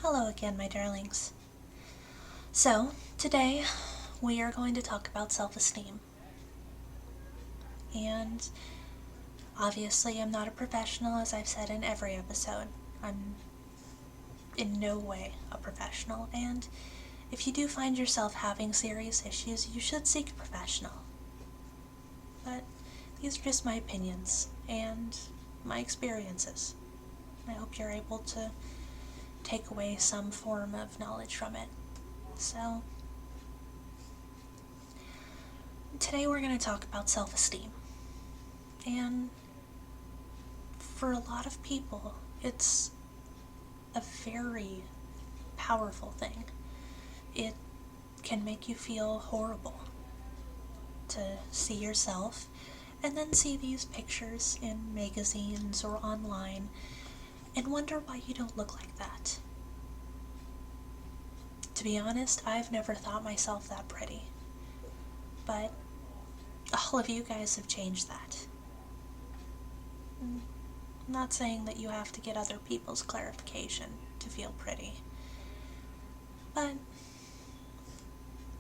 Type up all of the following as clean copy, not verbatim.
Hello again, my darlings. So, today we are going to talk about self-esteem. And obviously, I'm not a professional, as I've said in every episode. I'm in no way a professional, and if you do find yourself having serious issues, you should seek a professional. But these are just my opinions and my experiences. I hope you're able to take away some form of knowledge from it. So, today we're going to talk about self-esteem. And for a lot of people, it's a very powerful thing. It can make you feel horrible to see yourself and then see these pictures in magazines or online and wonder why you don't look like that. To be honest, I've never thought myself that pretty. But all of you guys have changed that. I'm not saying that you have to get other people's clarification to feel pretty. But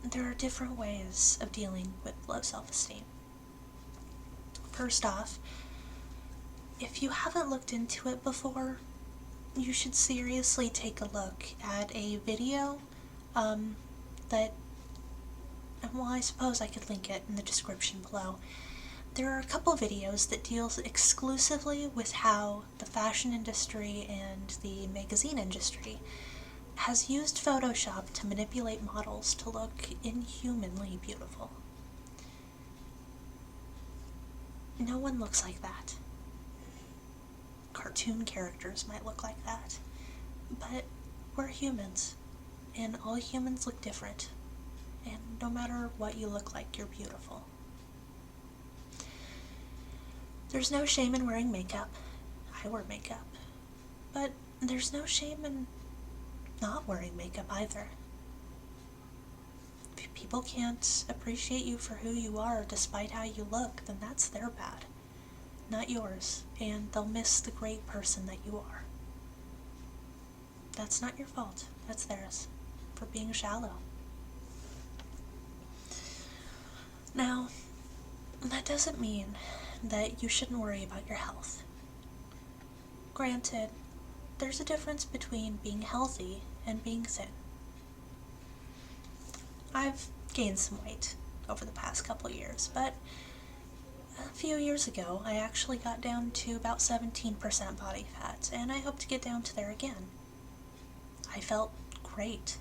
there are different ways of dealing with low self-esteem. First off, if you haven't looked into it before, you should seriously take a look at a video that, well, I suppose I could link it in the description below. There are a couple videos that deals exclusively with how the fashion industry and the magazine industry has used Photoshop to manipulate models to look inhumanly beautiful. No one looks like that. Cartoon characters might look like that, but we're humans, and all humans look different, and no matter what you look like, you're beautiful. There's no shame in wearing makeup. I wear makeup. But there's no shame in not wearing makeup either. If people can't appreciate you for who you are despite how you look, then that's their bad, not yours, and they'll miss the great person that you are. That's not your fault. That's theirs for being shallow. Now, that doesn't mean that you shouldn't worry about your health. Granted, there's a difference between being healthy and being thin. I've gained some weight over the past couple years, but a few years ago I actually got down to about 17% body fat, and I hope to get down to there again. I felt great.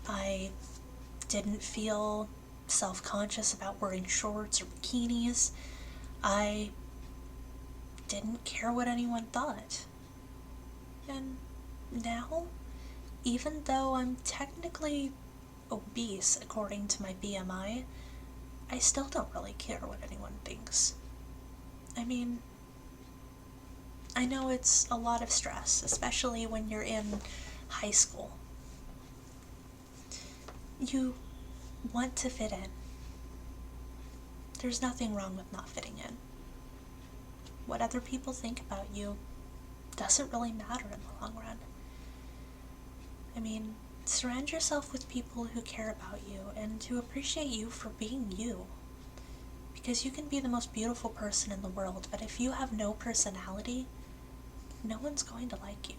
I didn't feel self-conscious about wearing shorts or bikinis. I didn't care what anyone thought. And now, even though I'm technically obese according to my BMI, I still don't really care what anyone thinks. I mean, I know it's a lot of stress, especially when you're in high school. You want to fit in. There's nothing wrong with not fitting in. What other people think about you doesn't really matter in the long run. I mean, surround yourself with people who care about you and who appreciate you for being you. Because you can be the most beautiful person in the world, but if you have no personality, no one's going to like you.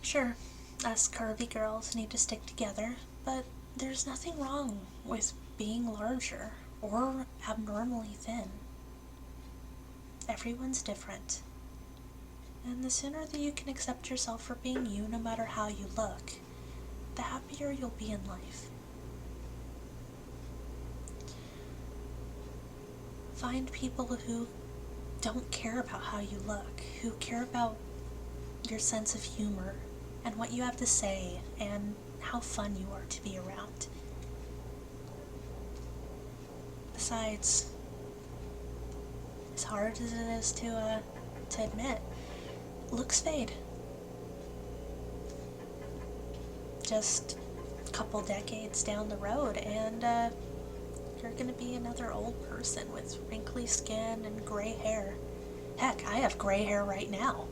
Sure, us curvy girls need to stick together, but there's nothing wrong with being larger or abnormally thin. Everyone's different. And the sooner that you can accept yourself for being you, no matter how you look, the happier you'll be in life. Find people who don't care about how you look, who care about your sense of humor and what you have to say and how fun you are to be around. Besides, as hard as it is to admit, looks fade. Just a couple decades down the road and you're gonna be another old person with wrinkly skin and gray hair, Heck, I have gray hair right now.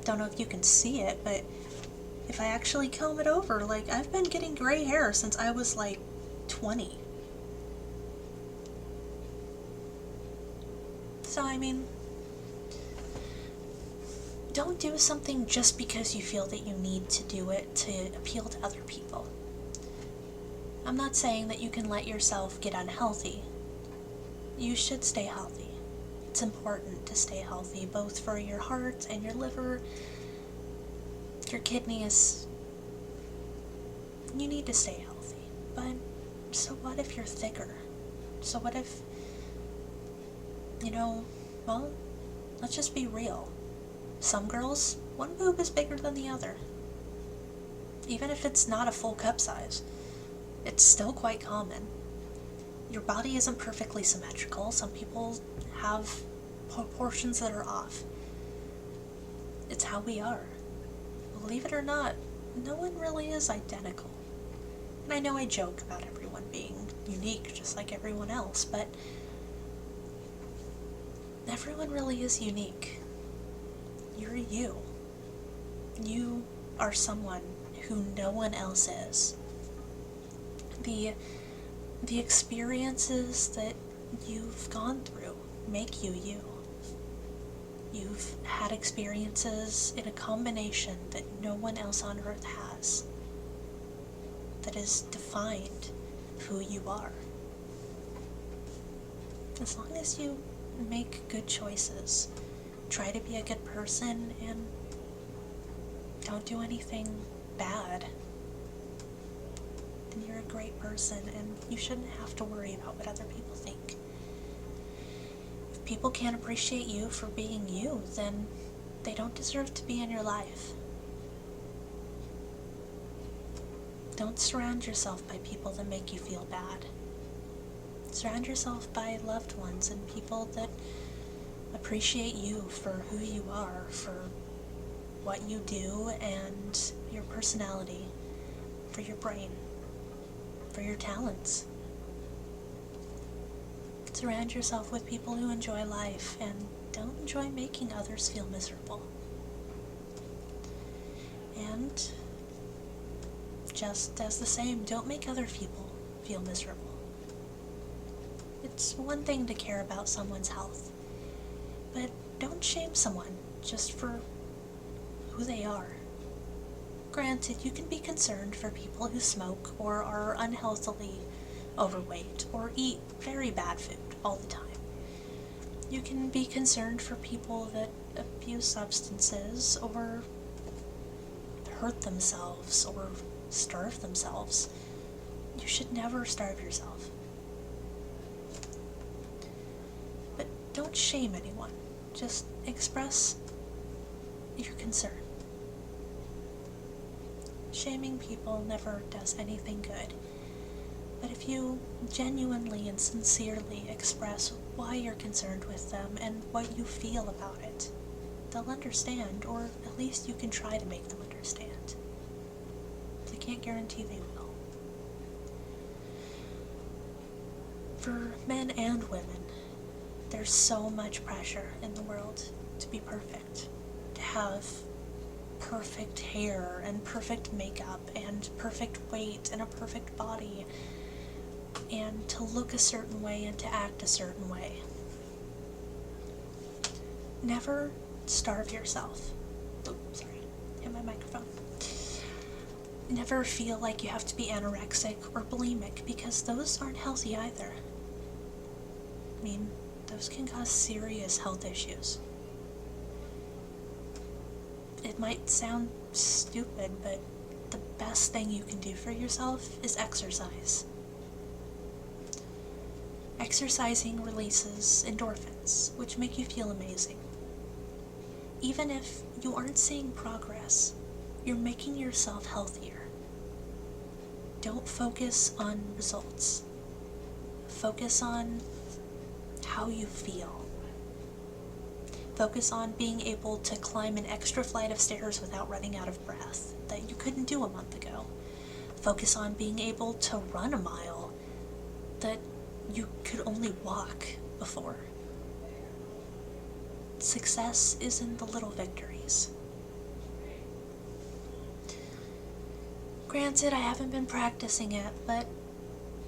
Don't know if you can see it, but if I actually comb it over, like, I've been getting gray hair since I was like 20. So, I mean, don't do something just because you feel that you need to do it to appeal to other people. I'm not saying that you can let yourself get unhealthy. You should stay healthy. It's important to stay healthy, both for your heart and your liver, your kidneys. You need to stay healthy. But so what if you're thicker? So what if, well, let's just be real. Some girls, one boob is bigger than the other. Even if it's not a full cup size, it's still quite common. Your body isn't perfectly symmetrical. Some people have proportions that are off. It's how we are. Believe it or not, no one really is identical. And I know I joke about everyone being unique just like everyone else, but everyone really is unique. You're you. You are someone who no one else is. The experiences that you've gone through make you you. You've had experiences in a combination that no one else on earth has, that has defined who you are. As long as you make good choices, try to be a good person, and don't do anything bad, then you're a great person, and you shouldn't have to worry about what other people think. If people can't appreciate you for being you, then they don't deserve to be in your life. Don't surround yourself by people that make you feel bad. Surround yourself by loved ones and people that appreciate you for who you are, for what you do, and your personality, for your brain, for your talents. Surround yourself with people who enjoy life and don't enjoy making others feel miserable. And just as the same, don't make other people feel miserable. It's one thing to care about someone's health, but don't shame someone just for who they are. Granted, you can be concerned for people who smoke or are unhealthily overweight or eat very bad food all the time. You can be concerned for people that abuse substances or hurt themselves or starve themselves. You should never starve yourself. But don't shame anyone. Just express your concern. Shaming people never does anything good. But if you genuinely and sincerely express why you're concerned with them and what you feel about it, they'll understand, or at least you can try to make them understand. I can't guarantee they will. For men and women, there's so much pressure in the world to be perfect, to have perfect hair and perfect makeup and perfect weight and a perfect body, and to look a certain way and to act a certain way. Never starve yourself. Oh, sorry, hit my microphone. Never feel like you have to be anorexic or bulimic, because those aren't healthy either. I mean, those can cause serious health issues. It might sound stupid, but the best thing you can do for yourself is exercise. Exercising releases endorphins, which make you feel amazing. Even if you aren't seeing progress, you're making yourself healthier. Don't focus on results. Focus on how you feel. Focus on being able to climb an extra flight of stairs without running out of breath that you couldn't do a month ago. Focus on being able to run a mile that you could only walk before. success is in the little victories. Granted, I haven't been practicing it, but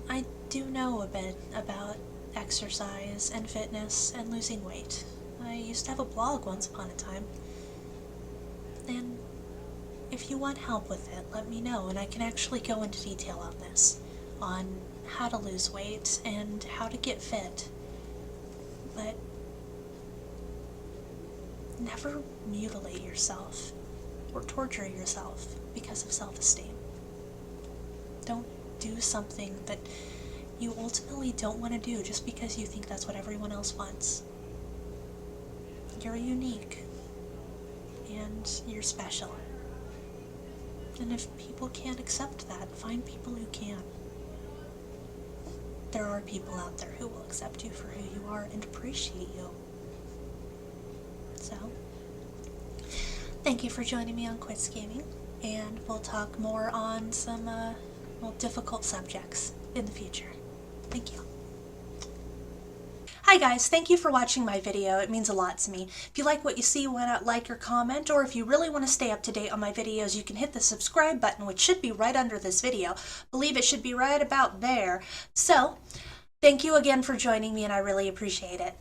I do know a bit about exercise and fitness and losing weight. I used to have a blog once upon a time. And if you want help with it, let me know, and I can actually go into detail on this, on how to lose weight and how to get fit. But never mutilate yourself or torture yourself because of self-esteem. Don't do something that you ultimately don't want to do just because you think that's what everyone else wants. You're unique, and you're special. And if people can't accept that, find people who can. There are people out there who will accept you for who you are and appreciate you. So, thank you for joining me on Quits Gaming, and we'll talk more on some difficult subjects in the future. Thank you. Hi guys, thank you for watching my video. It means a lot to me. If you like what you see, why not like or comment, or if you really want to stay up to date on my videos, you can hit the subscribe button, which should be right under this video. I believe it should be right about there. So, thank you again for joining me, and I really appreciate it.